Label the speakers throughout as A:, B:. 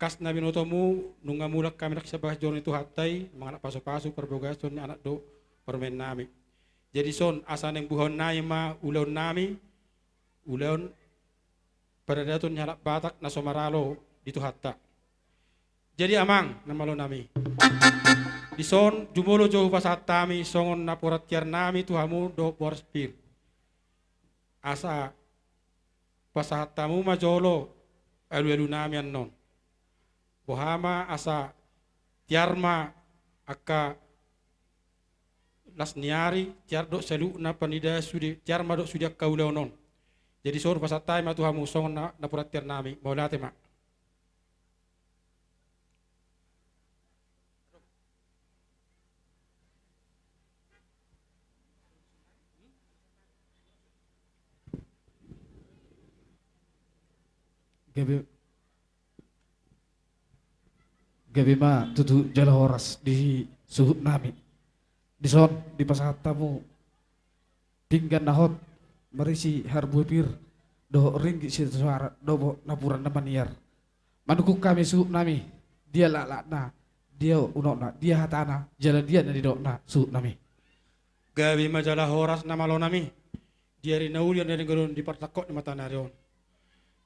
A: kas na binoto mo, nung amulak kami nagsabas doon ito hatay, mga paso-paso, perbogason, anak do, permen nami. Jadi son, asa nang buhon na yung ulaw nami, ulaw, pada daton nyalak batak na somaralo, dito hatta. Jadi amang, namalo nami. Di son, jumulo jauh pasat tami, songon na purat tiar nami, tuhamu do porspir. Asa, pasahat tamu majolo, elu-elu nami anon. Bohama asa tiarma aka las niari tiar dok selu na panida sudi tiarma dok sudi kaula non. Jadi sor pasatai ma tuhamu songon na purat tiar nami maulate ma.
B: Gabi ma tutu jala horas di suhut nami. Di son di pasahat tamu tinggal nahot marisi harbu pir do ringgi si suara do napuran na maniar. Manukuk kami suhut nami dia na dia unokna dia hatana jala dia na di na suhut nami.
A: Gabi majalah horas na malo nami. Diari naulian dari gerun di partakot ni mata narion.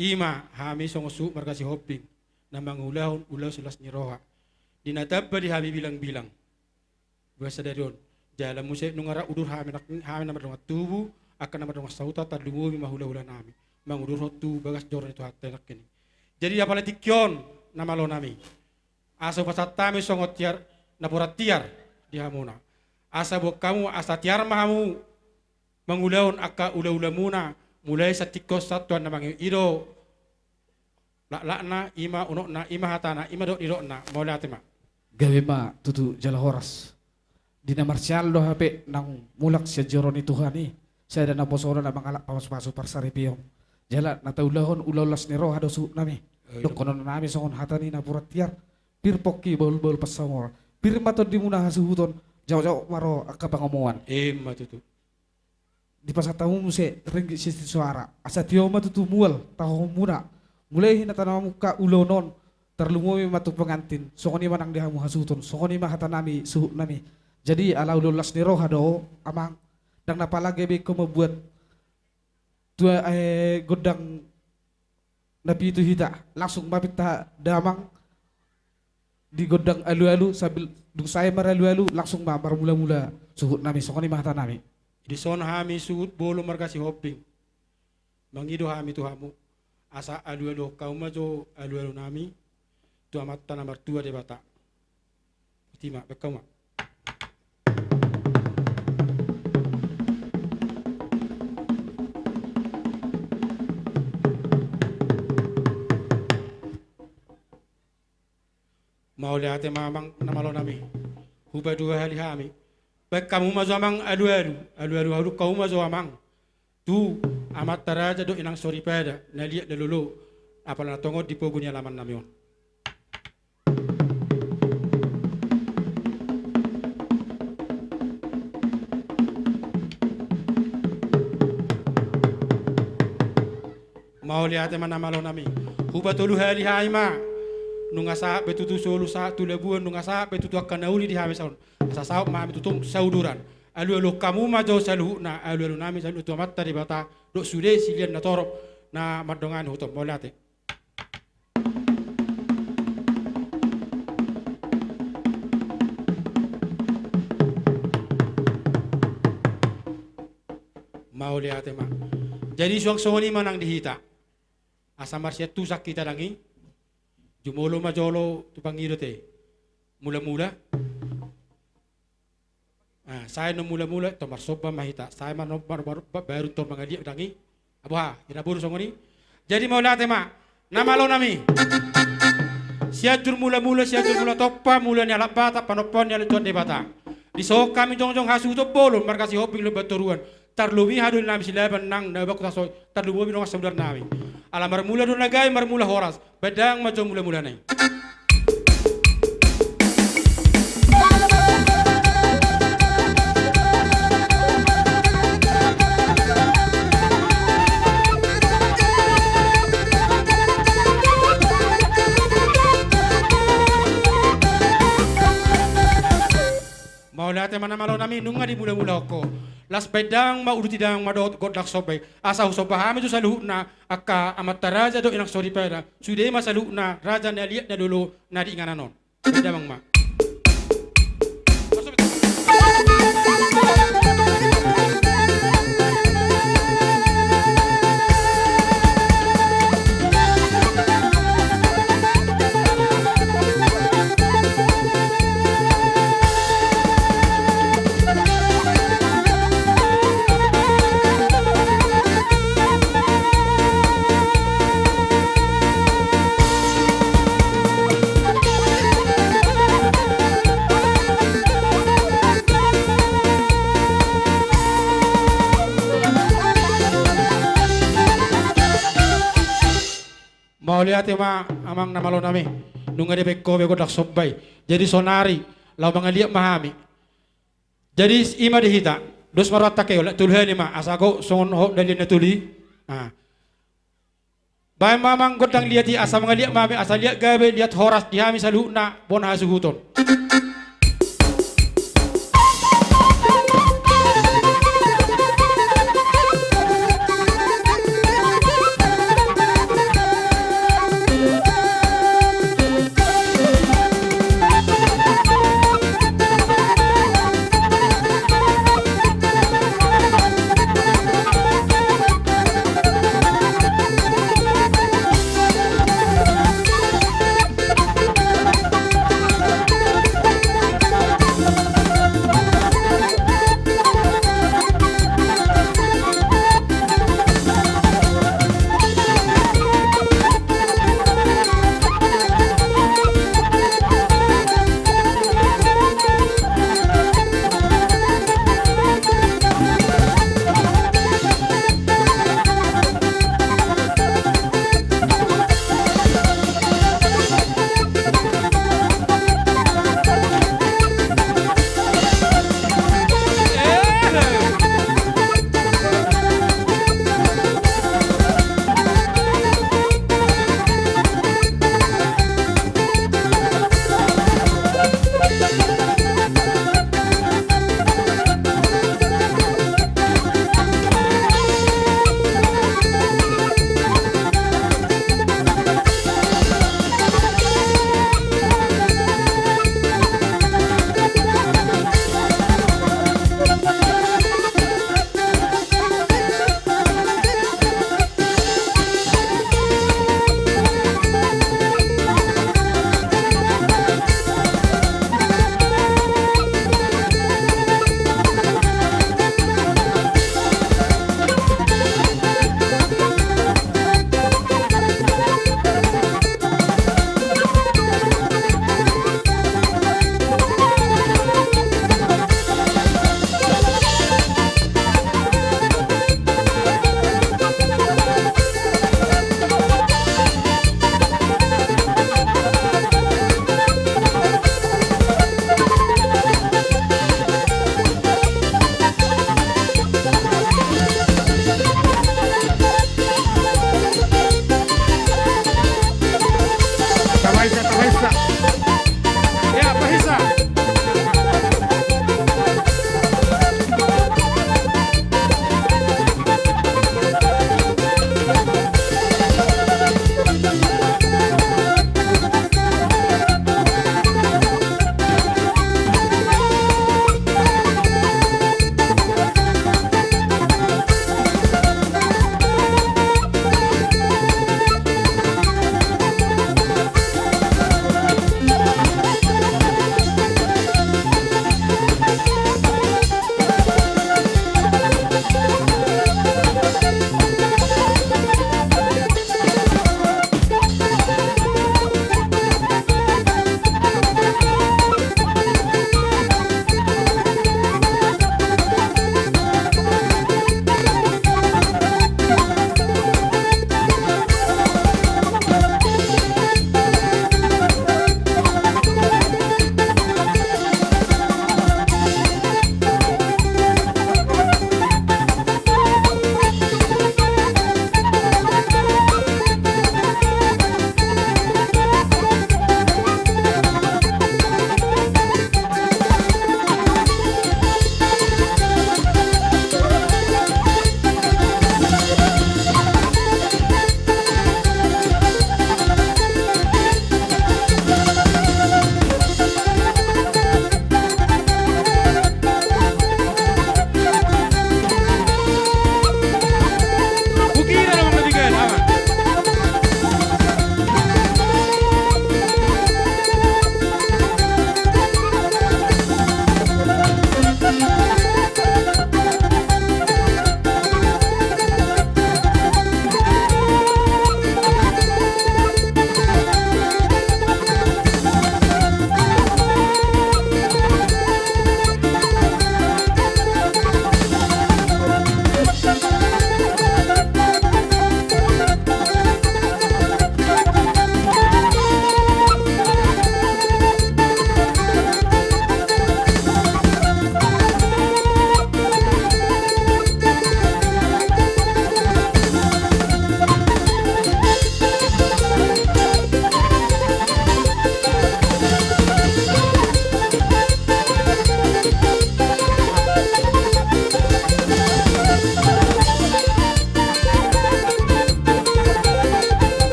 A: Ima hami songosu markasi hopping na mangulahon ulaw sulas ni roha. Dinatabba di hami bilang-bilang. Bahasa dari on. Jalan musik nungara udur hami nama dong tubuh akan nama dong sauta tadlumumi mahula-hula nami. Mangudur hotu bagas joran itu hatta nak kini. Jadi apa lagi kion nama lo nami. Asa pasat tami songot tiar napurat tiar di hamuna. Asa buat kamu asa tiar mahamu mangulahon aka ula-ula muna mulai satikos satuan namanya iro lakna ima unokna ima hatana ima dok irokna maulate ma.
B: Gabi ma tutu jala horas. Dina marsial do hape nang mulak siya joroni Tuhani. Saya dan naposoro na mangalak pamas-paso parsari piyong. Jala nataulahon ulaulas ni roha do suhut nami. Dok konon nami songon hatani na purat tiar. Pir poki bol-bol pasangor. Pir matod di muna hasuhuton. Jauh-jauh maro akapangomongan.
A: Matutu.
B: Di pasatamu muse ringgit sisti suara. Asa tioma tutu mual tahu muna. Mulai hinatana muka ulonon. Terlumumi matu pengantin. Songoni manang dihamu hasuhuton. Songoni mahata nami suhut nami. Jadi ala ululas ni roha do amang. Dan napalagi ko membuat dua godang napi itu hita langsung mapita damang di godang alu-alu sambil dung saya maralu-alu langsung mamar mula-mula suhut nami sokoni mahata nami.
A: Di son hami suhut bolo markasi hopping. Mangido hami tuhamu. Asa alu-alu kau majo alu-alu nami. Tu amat tanah mertua de bata. Tima bekau mak. Mau lihat mamang namalo nami. Huba dua hari hami. Baik kamu mazo amang alu-alu kau mazo amang. Tu amat taraja do inang sorry pada naliat lelulu. Apalah tongot di pogunya laman namion. Mau lihat mana malo nami. Huba tolu hari hai ma. Nunga sa betutu solu sa tu lebuan nunga sa betutu akan nauli di hami saun. Asa sauk ma betutu sauduran. Alu kamu majo salu na alu nami salu tu amat tadi bata dok sude silian na torop na madongan hutom bolate. Mau lihat ma. Jadi suang soni manang dihita. Asa marsya tu sakit dangi. Jumolo majolo tu pangiro te. Mula-mula. Saya no mula-mula to marsoba mahita. Saya man baru to mangadia dangi. Abuha, inaburu songoni. Jadi mau late ma. Nama lo nami. Siajur mula-mula siajur mula topa mula ni alap bata panopon ni alituan debata. Di so kami jong-jong hasu to bolo markasi hoping le baturuan. Tarlumi hadu nami silaban nang nabak taso tarlumi no saudar nami. Ala marmula do nagay marmula horas. Bedang majo mula-mula nai. ate mana malo nami nunga di mula-mula ko. Las pedang maudu tidang madot godak sobay. Asa usobahami tu salu na aka amataraja do inak sori pera. Sude masalu na raja na liat na dulu na di ngananon. Pedang ma. Mau lihat ya ma amang namalo nami nunga de bekko be godak sobbay jadi sonari law mga liap mahami jadi ima dihita dos marata kayo tulhani ma asago son ho dalin na tuli bay mamang godang liati asa mga liap mami asa liat gabe liat horas dihami salu na bon hasuguton.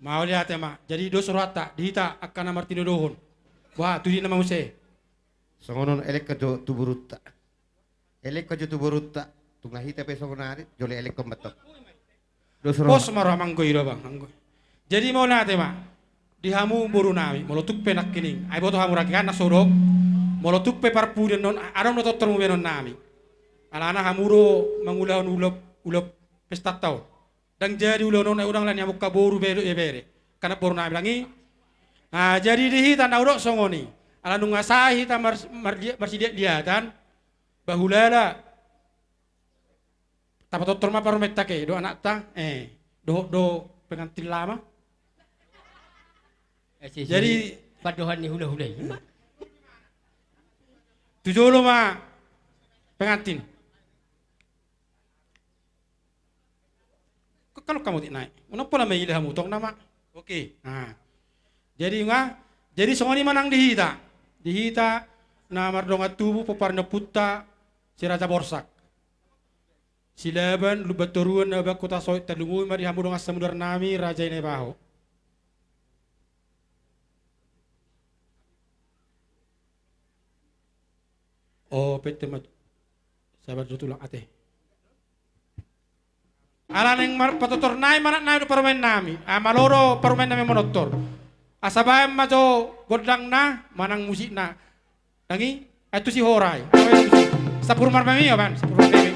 A: Mau lihat ya mak. Jadi do surata dihita akan amartino dohon. Wah, tu di nama muse.
C: Songonon elek kajo tuburutta. Elek kajo tuburutta. Tunga hita pe songonari jole elek kombatok. Dosro.
A: Pos marah manggoy do bang. Manggoy. Jadi mau lihat ya mak. Dihamu buru nami. Molotuk pe nak kining. Ay boto hamu rakikan nasodok. Molotuk pe parpudian non. Aram no totor mu benon nami. Alana hamuro mangulahon ulop pesta tau. Dan jadi ulo non udang lan yamuk kaboru bere karena boru nami langi nah jadi dihita na udok songoni ala nunga sahi ta marsidia dia dan bahulala tapat totor ma paru metake do anak ta do pengantin lama jadi
D: padohan ni hula-hula.
A: tujuh ma pengantin. Kalau kamu tidak naik, kenapa lah memilih kamu tong nama? Oke. Nah, jadi songoni manang dihita na mardonga tubuh peparna putta si raja borsak. Silaban lubat turun na kota soit talungu mari hamu donga samudar nami raja ini baho. Oh, pete mat. Sabar tulang ate. Ala neng patotor nai manak nai do permain nami. Maloro permain nami monotor. Asabay majo godang na manang musik na. Nangi itu si horai. Sapur marmami ya ban, sapur marmami.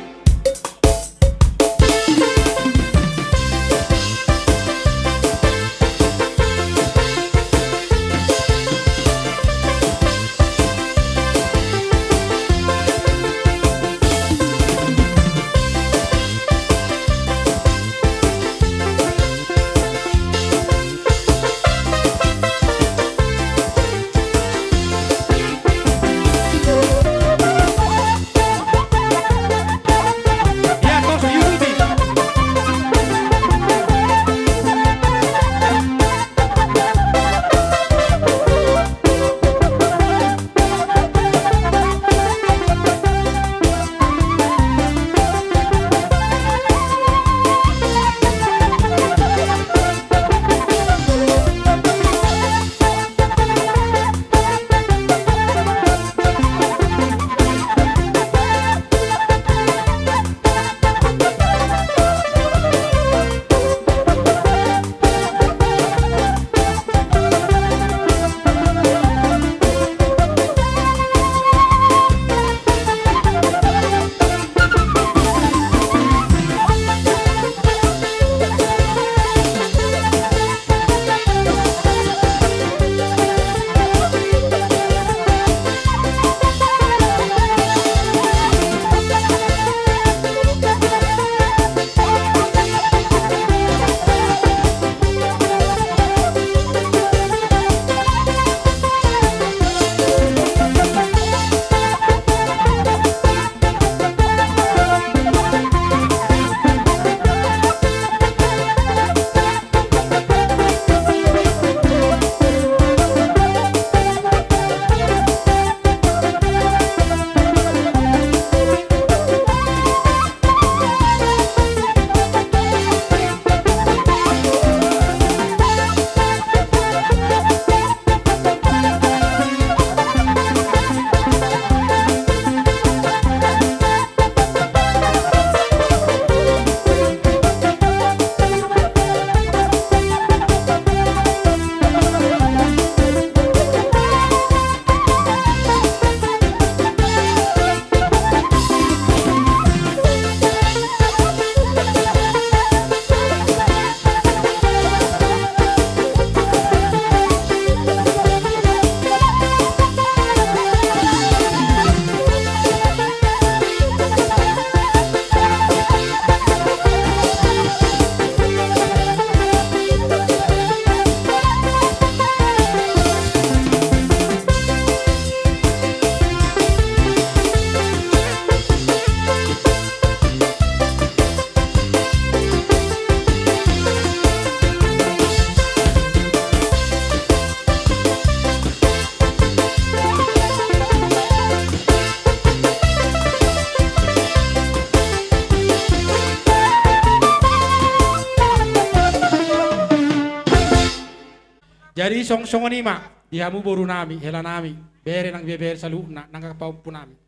A: Jadi song ni ma dihamu boru nami hela nami bere nang beber salu na nang kapau punami.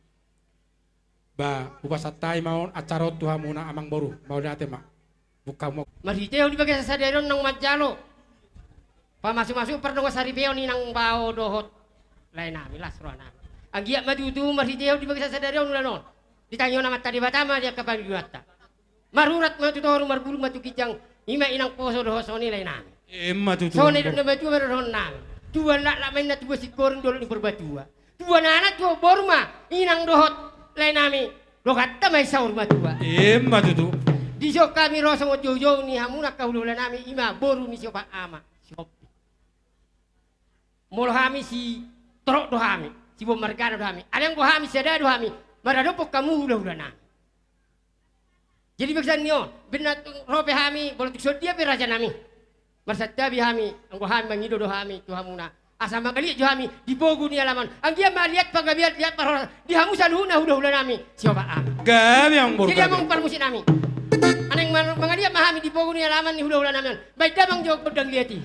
A: Ba upasatai maun acarot tuhamuna amang boru mau date ma. Buka mo.
D: Marhiteo di bagai sasaderon nang majalo. Pamasuk-masuk pernah saripeo ni nang bao dohot. Lain nami lah seruan nami. Anggiak madudu marhiteo di bagai sasaderon ulanon. Ditanyo nama tadi batama dia kapal juata. Marurat matutoru marbulu matu kijang ima inang poso dohot soni lain nami.
A: Emma tutu.
D: Soni dan batu meron nami. Dua nak main natu besi goreng dulu ni berbatua. Dua anak dua borma inang dohot lain nami. Dohat tamai saur batua.
A: Emma tutu.
D: Di sok kami rasa jojo ni hamuna kaulah nami ima boru ni siapa ama. Molo hami si torok do hami, si bom margana do hami. Ada yang go hami sada do hami. Marado pok kamu udah nami. Jadi bagsan nyo, benat rope hami, boleh tuksod dia pe raja nami. Marsatabi hami, anggo hami mangido do hami tu hamuna. Asa magali jo hami di bogu ni alaman. Ang dia malihat pagabiat lihat parora di hamu saluhuna udah nami. Siapa am?
A: Gabi ang boru.
D: Jadi amang parmusi nami. Aneng mangalia mahami di bogu ni alaman ni udah nami. Baik damang jawab pedang liati.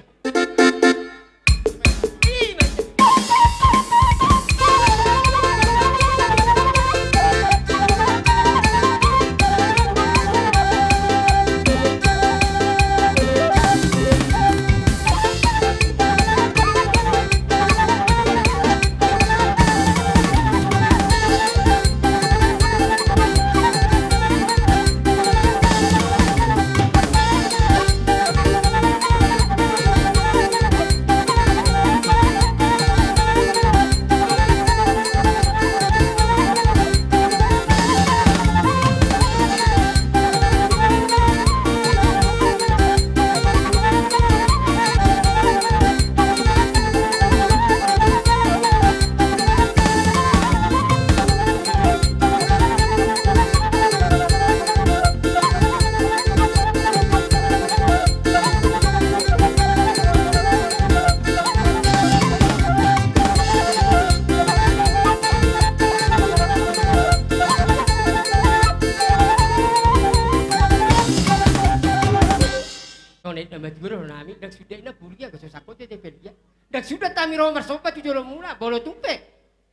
D: Sudah tami roh marsobat tujuh mula bolo tupe.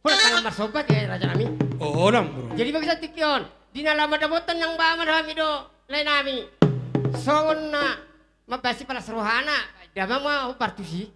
D: Kau tangan marsobat ya raja nami.
A: Oh lam bro.
D: Jadi bagi satu kion di nalama dabotan yang baman kami do lain nami. Songon na mabasi para serohana. Damang mau partusi.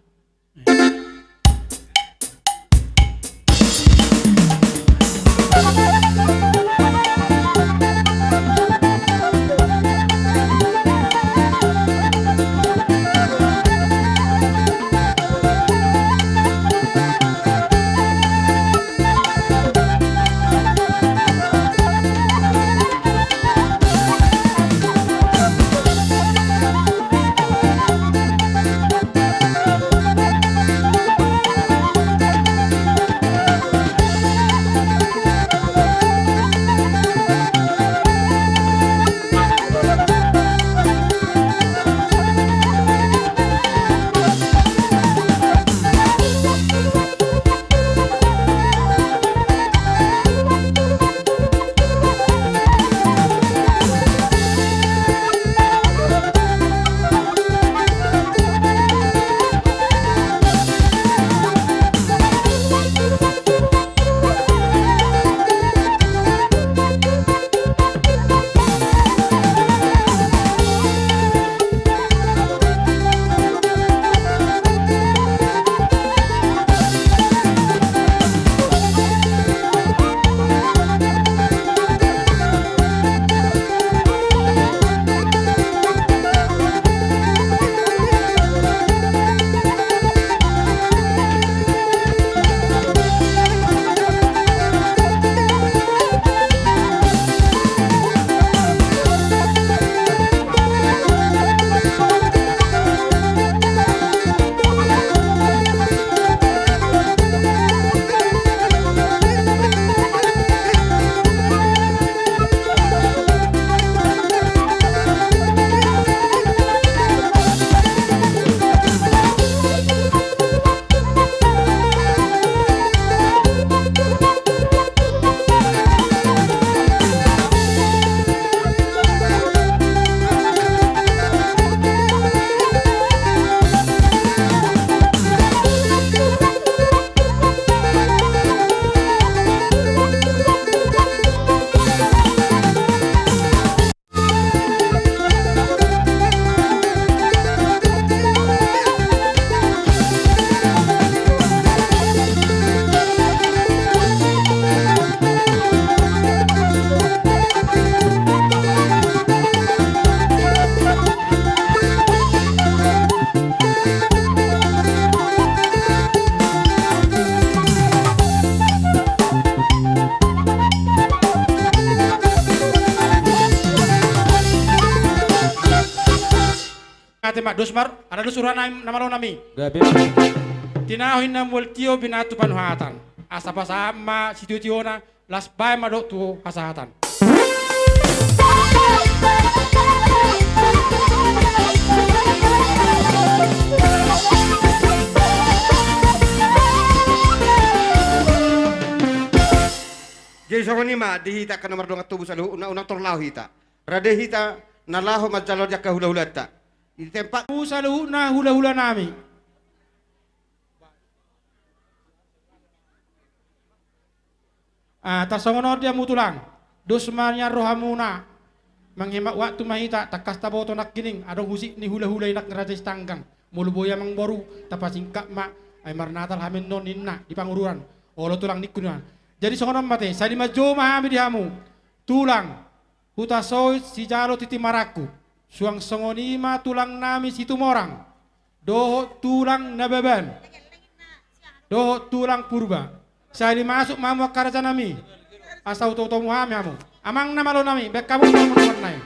A: mak dosmar ada dosuran nama lo nami.
E: Gabe.
A: Tinahin na multio binatu panuhatan. Asa pasama situationa las bay madok tu kasahatan.
C: Jadi soalnya mah dihita ke nomor 2 tubuh selalu unang torlau hita. Rade hita nalaho majalo jaka hula-hula ta. Di tempat
A: Usalu na hula-hula nami. Tasongonor dia mutulang. Dosmanya rohamuna. Menghemat waktu mahita takas taboto nak kining. Ada husik ni hula-hula nak ngerajais tanggang. Mulu boya mang boru. Tapa singkap mak. Ay marnatal hamin non ninna di pangururan. Olo tulang nikunan. Jadi songonon mate. Sadi majo mahami dihamu. Tulang. Hutasoy si jalo titi maraku. Suang songonima tulang nami situ morang. Doho tulang nabeban. Doho tulang purba. Saya masuk mamu karaja nami. Asal uto muhami amu. Amang nama lo nami. Bek kamu nomor nai.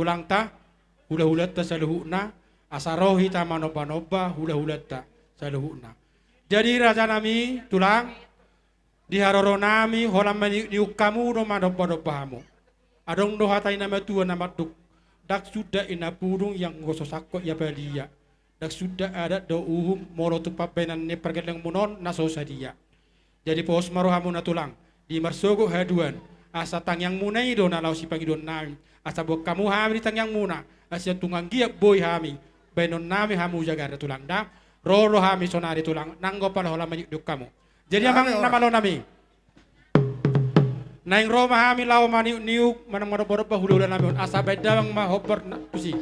A: tulang ta hula-hula ta saluhuna asarohi ta manoba-noba hula-hula ta saluhuna. Jadi raja nami tulang diharoro nami holam niukamu no manoba-noba hamu. Adong do hatai nama tua nama duk dak sudah ina purung yang ngososakko ya balia. Dak sudah ada do uhum moro tu papenan ne pergeleng munon naso sadia. Jadi pos marohamu na tulang di marsogo haduan asa tang yang munai do na law si pangidon nami asa bok kamu hami tang yang muna asa tungang giak boy hami benon nami hamu jaga tulang da roro hami sonari tulang nanggo pala hola manyuk duk kamu. Jadi amang nama lo nami naing roma hami law mani niuk manang moro-moro hulu nami asa bedawang ma hopper pusi.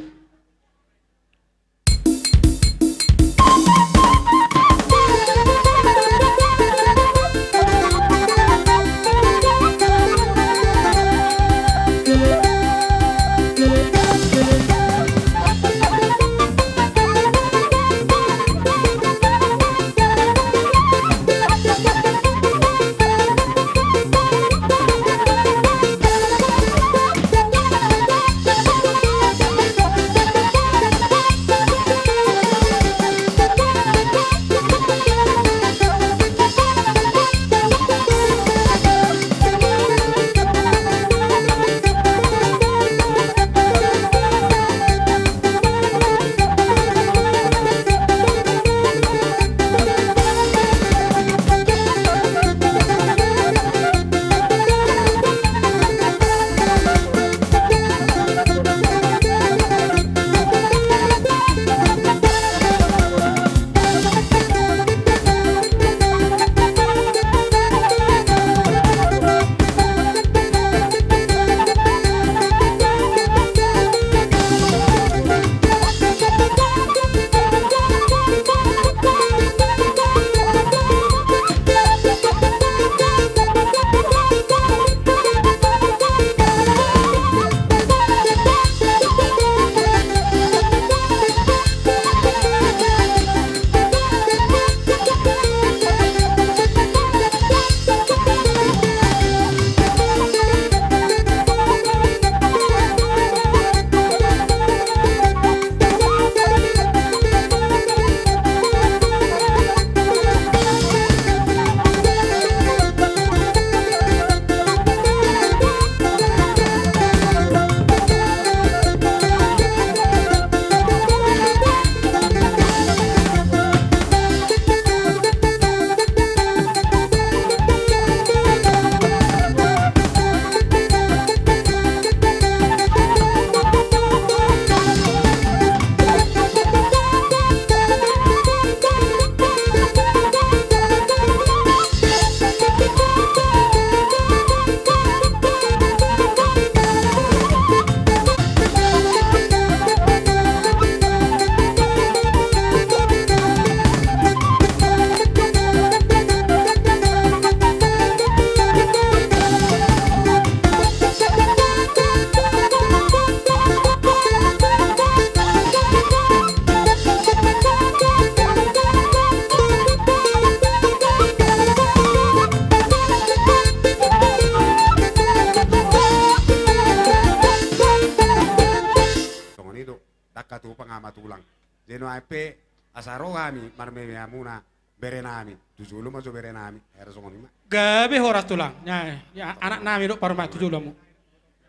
E: mape asaro kami marme amuna berenami tujulu maso berenami era songoni ma
A: Gabe horas tulang. Ya anak nami dok parma tujuh lamu.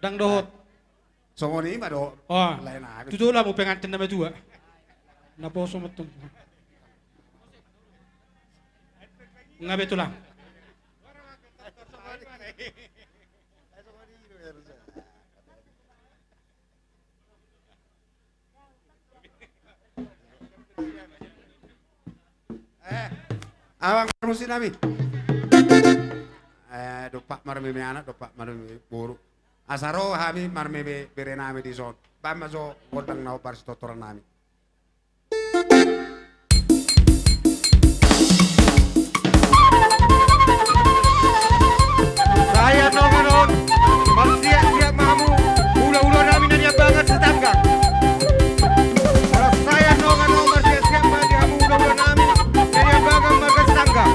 A: Dang dohot.
E: songoni ma do
A: Oh.
E: lain ami
A: Tujuh lamu pengantin nama dua. Naposo metung. Ngabe tulang.
E: awang marusin nami dopak marme me anak dopak marme buru asaro kami marme berenami di son bama so godang nau bar stotoran nami
C: Saya Nonganon, bersiap-siap mamu, ulah-ulah nami nanya banget setanggang. Kalau saya Nonganon bersiap-siap kamu ulah-ulah nami nanya banget makan setanggang.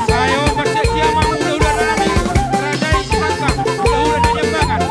A: Saya bersedia mau udah nami. Raja isi tangkang. Udah nanya banget.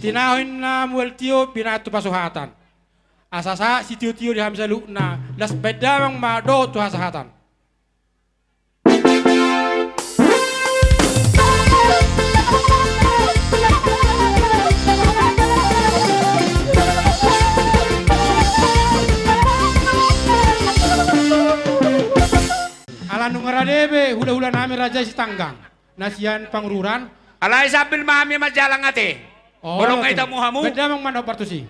A: Tinahoin na muel tio pinatu pasuhatan. Asasa si tio-tio di hamsa lukna. Las bedamang mado tu hasahatan. Ala nungaradebe hula-hula nami raja si tanggang. Nasian pangruran.
F: Alay sabil mami majalang ate. Bolong kayo tamuhamu.
A: Bedamang mano partusi.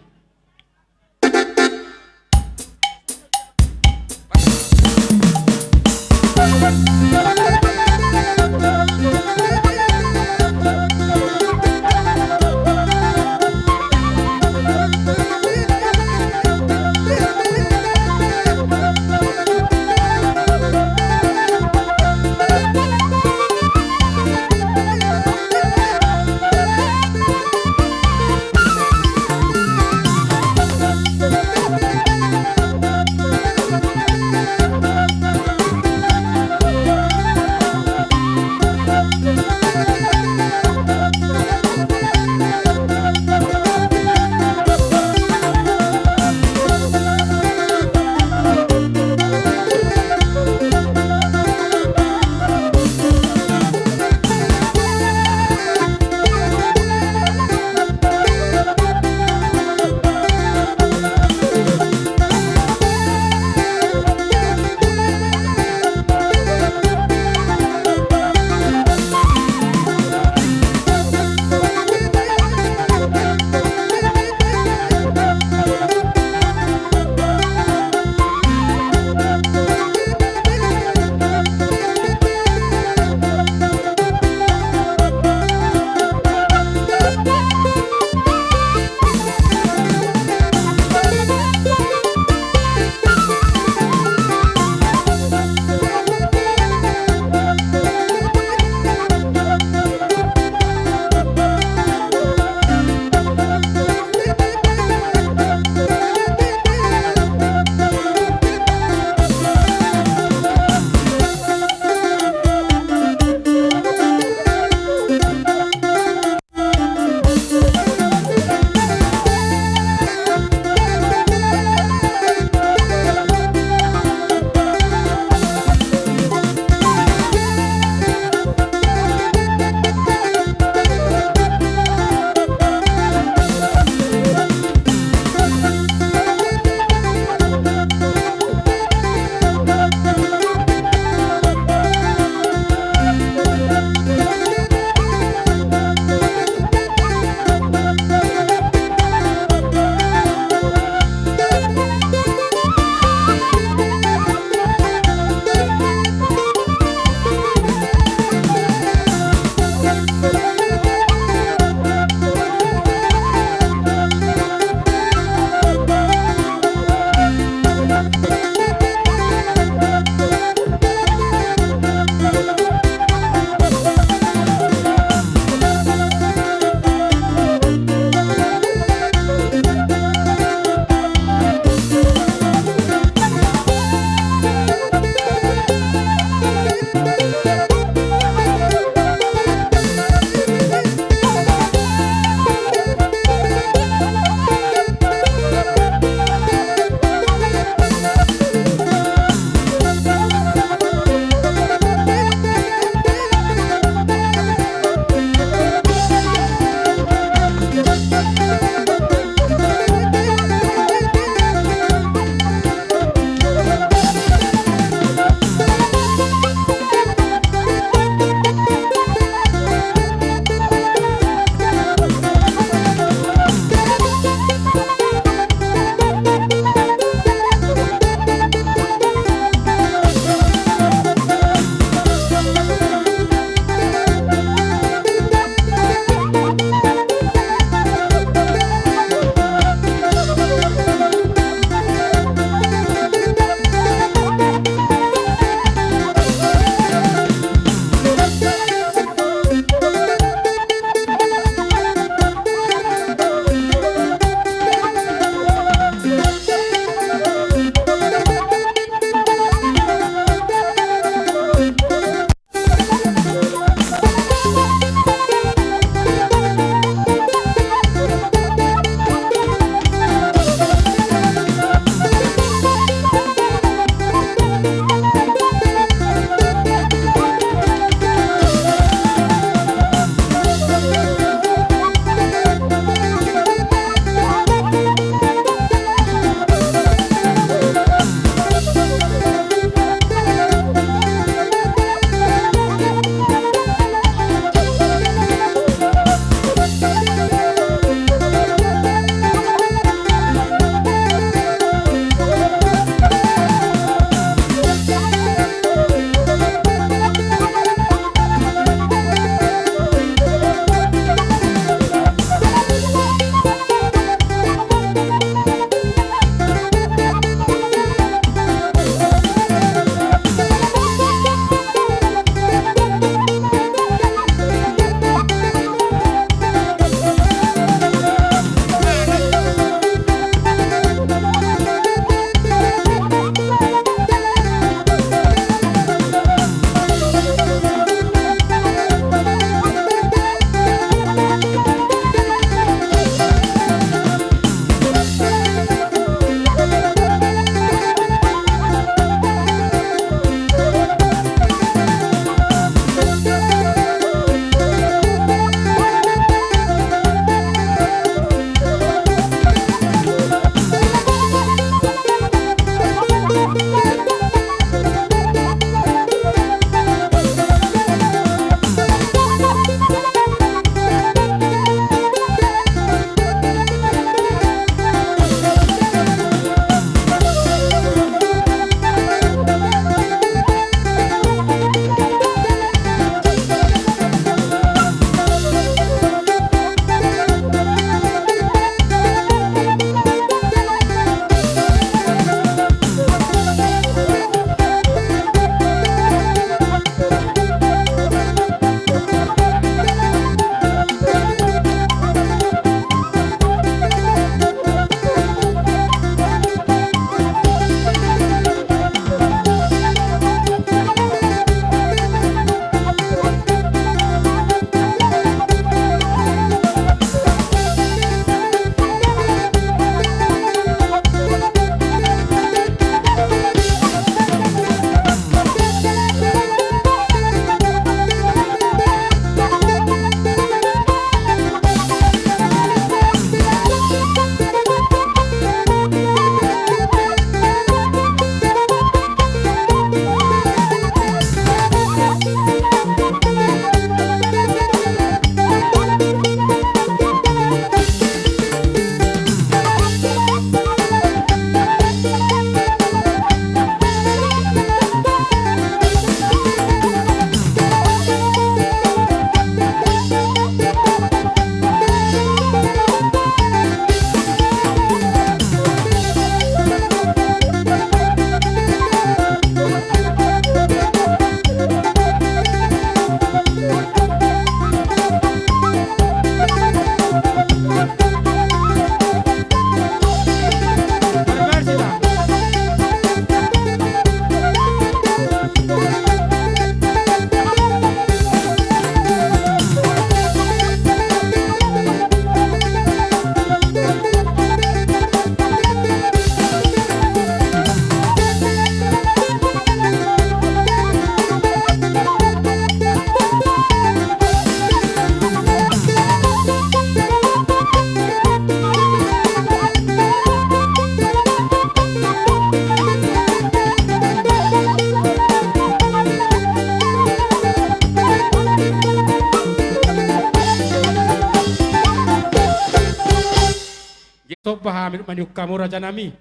A: Top bahami maniuk kamu raja nami.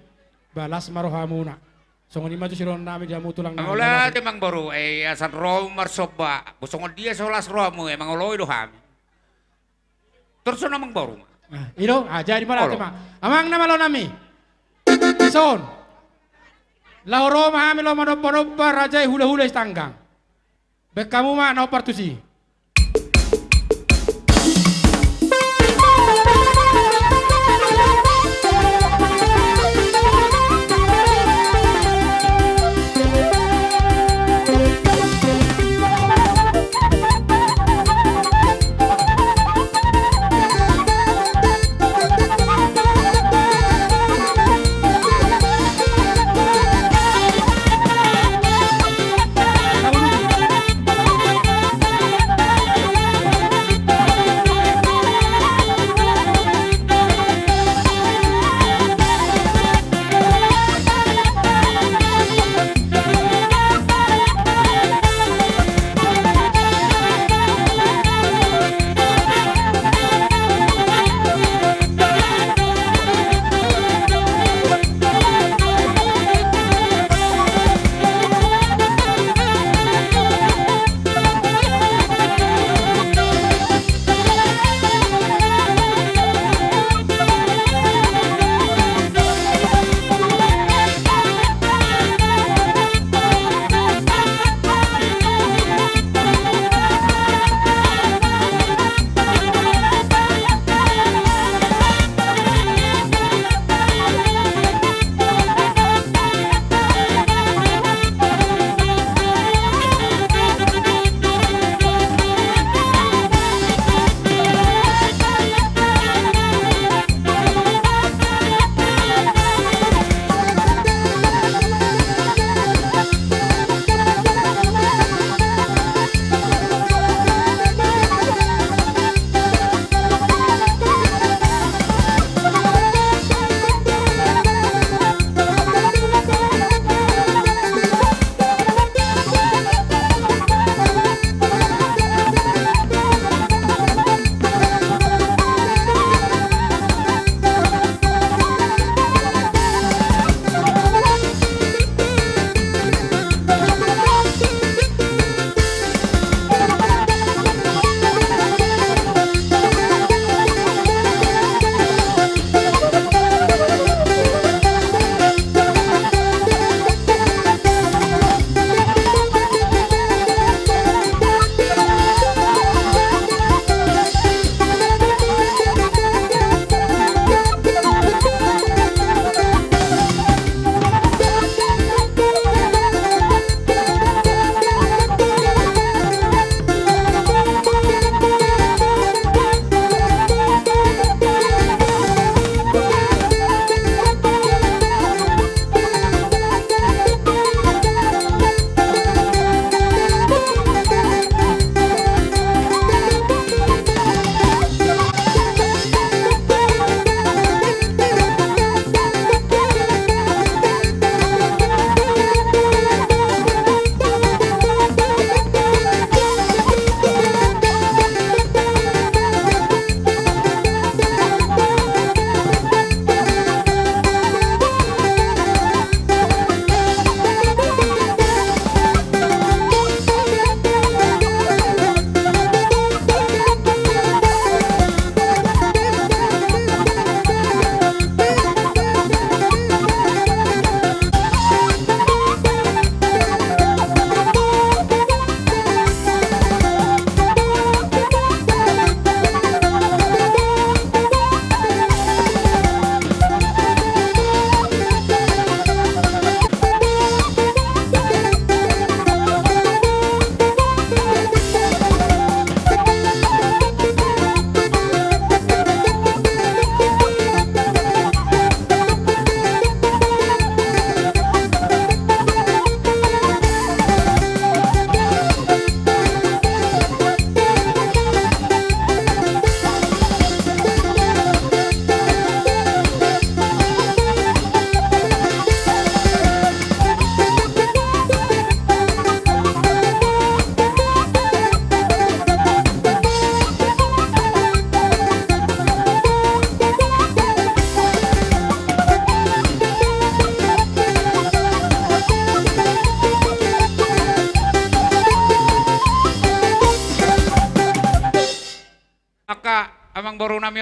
A: Balas marohamuna. Songon ima tu siron nami dia mutulang nami.
F: Wala ti mang baru asan rom marsoba. Busongon dia solas romu emang oloy do hami. Terus namang baru.
A: Ilo, jadi mana
F: Olo.
A: tema? Amang nama lo nami. Son. Lahoro mahami lo manopa raja hula-hula istanggang. Bek kamu mah no partusi.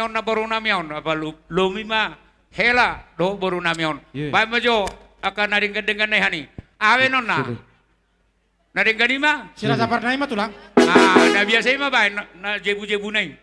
F: namion na baru namion apa lumima hela do baru namion.
B: Iya.
F: Bai majo akan naring dengan hani. Awe non na. Naring ganima.
A: Sila sapar na ima tulang.
F: Ah, na biasa ima bai na jebu-jebu nai.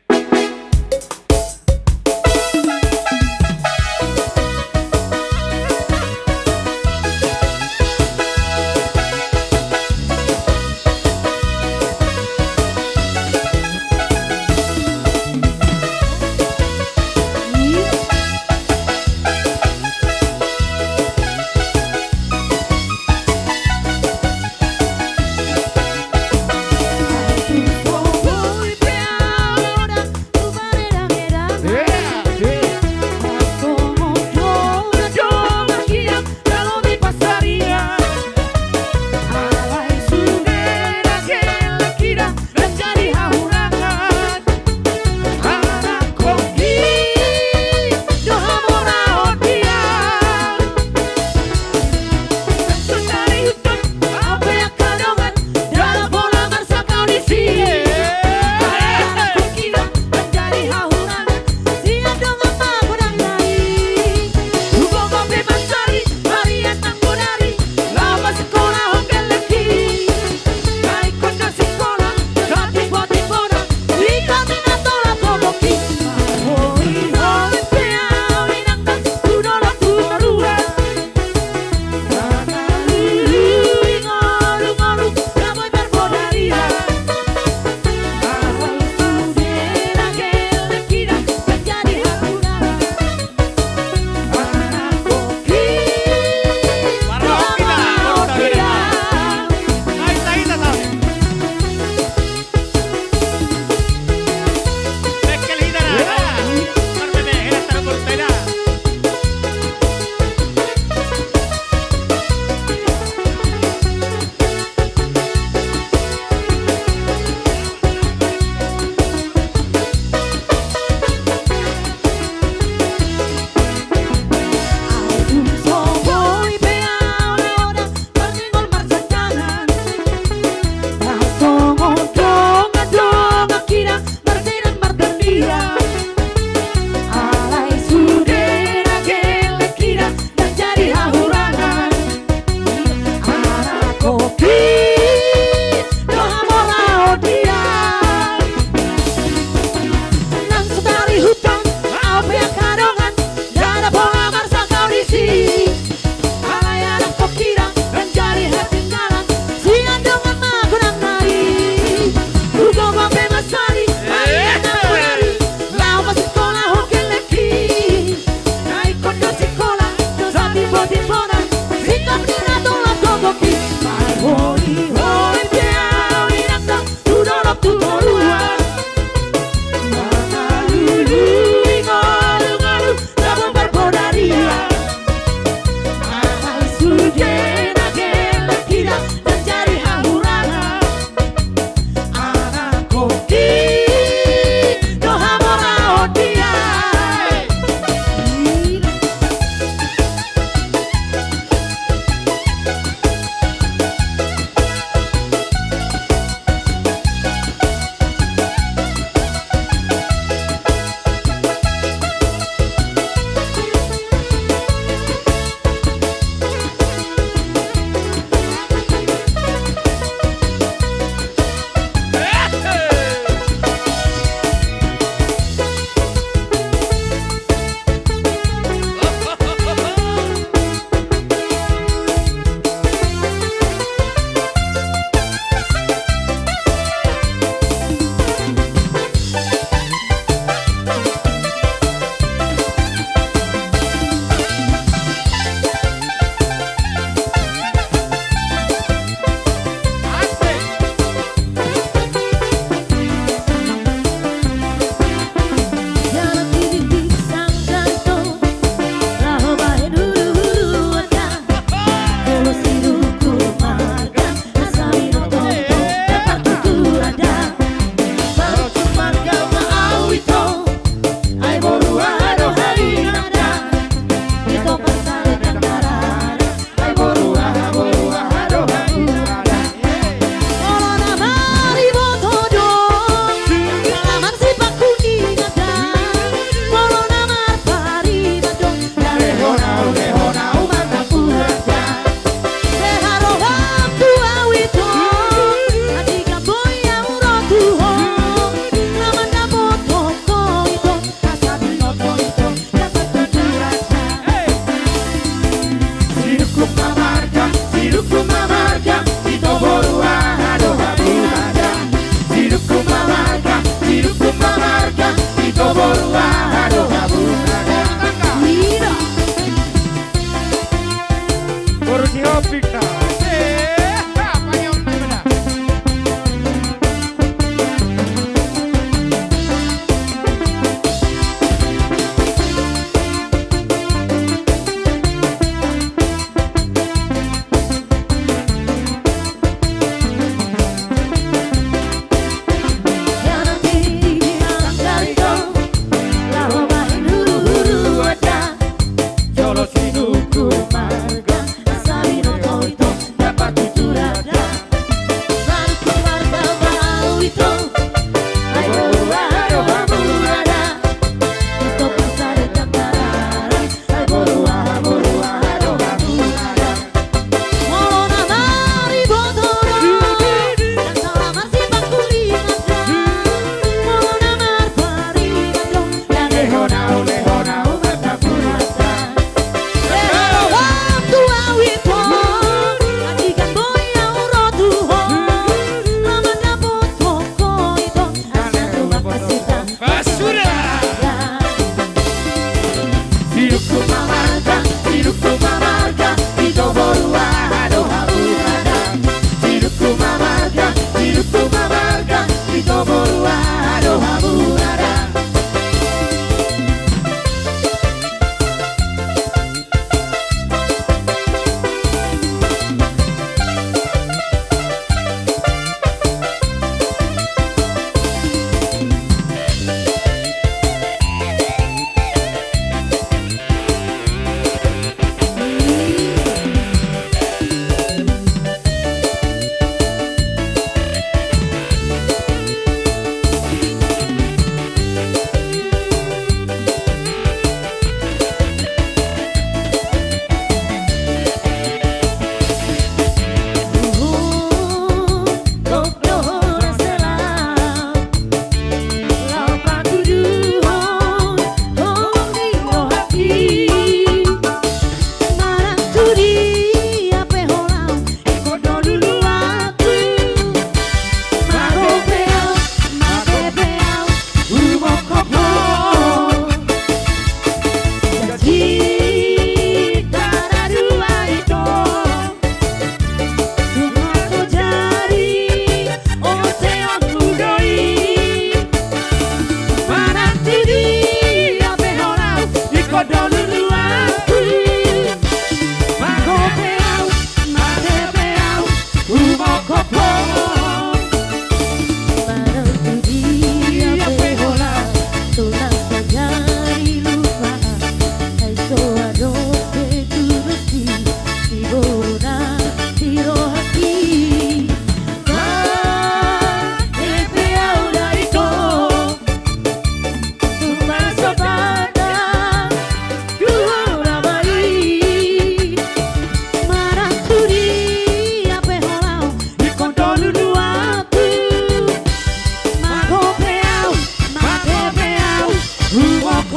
G: Voy a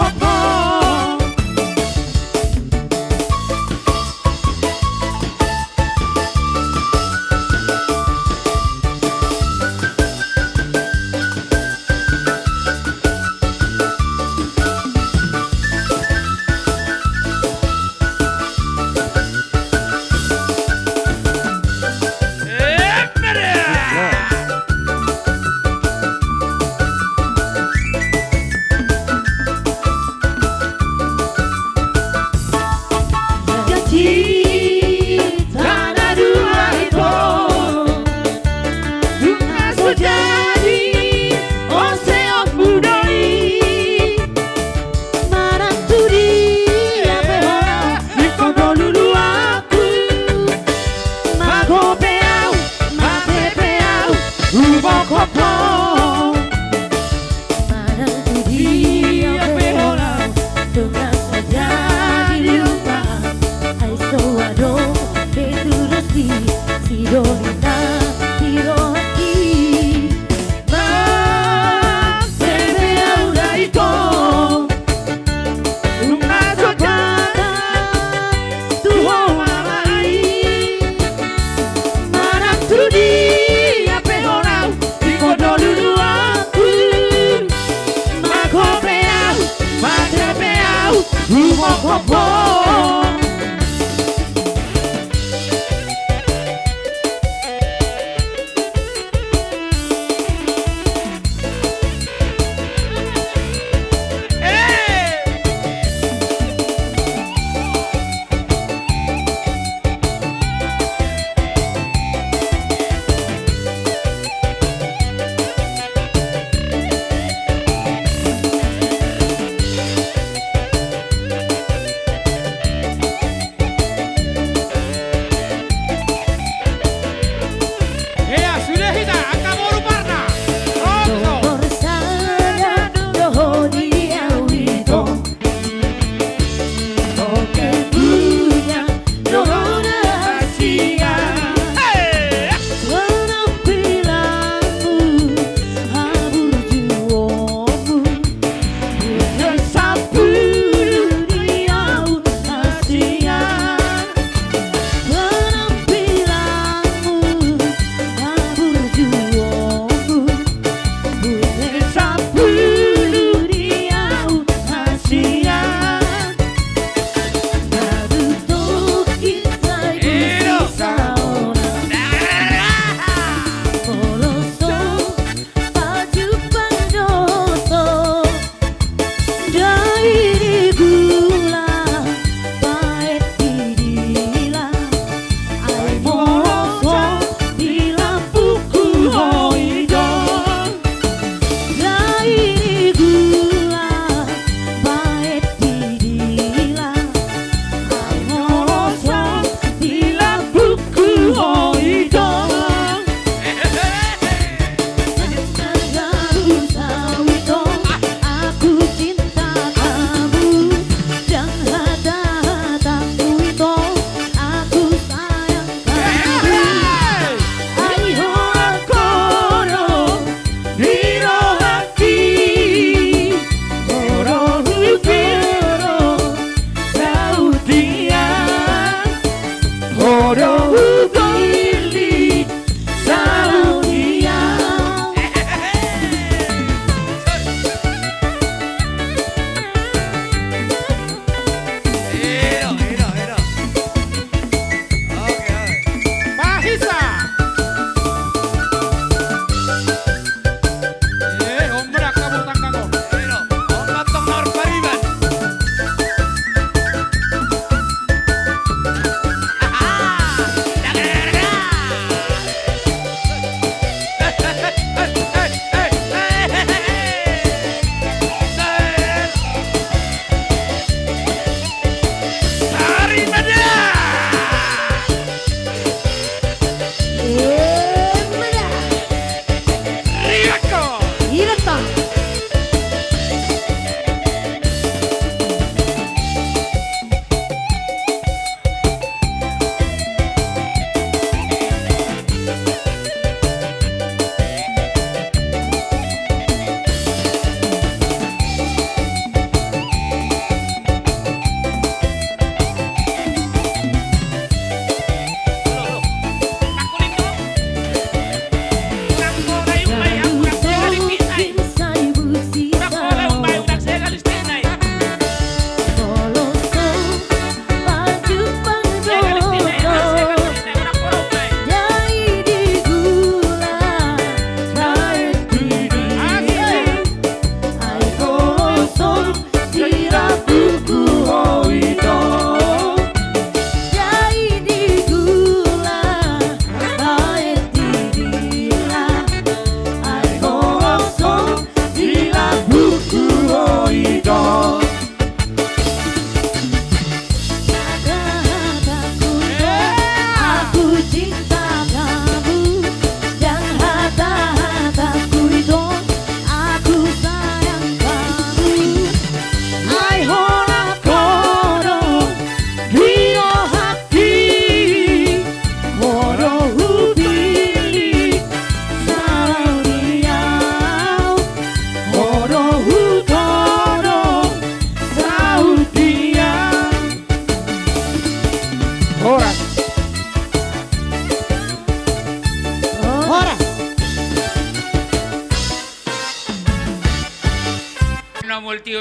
G: kopo.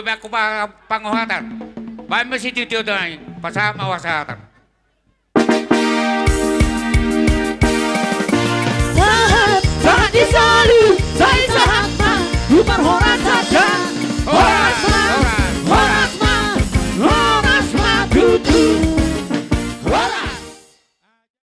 F: be aku pangohatan. Bae mesti titio dai pasama wasatan.
G: Saat disalu, saya sahat mah, bukan horas saja. Horas mah, tutu.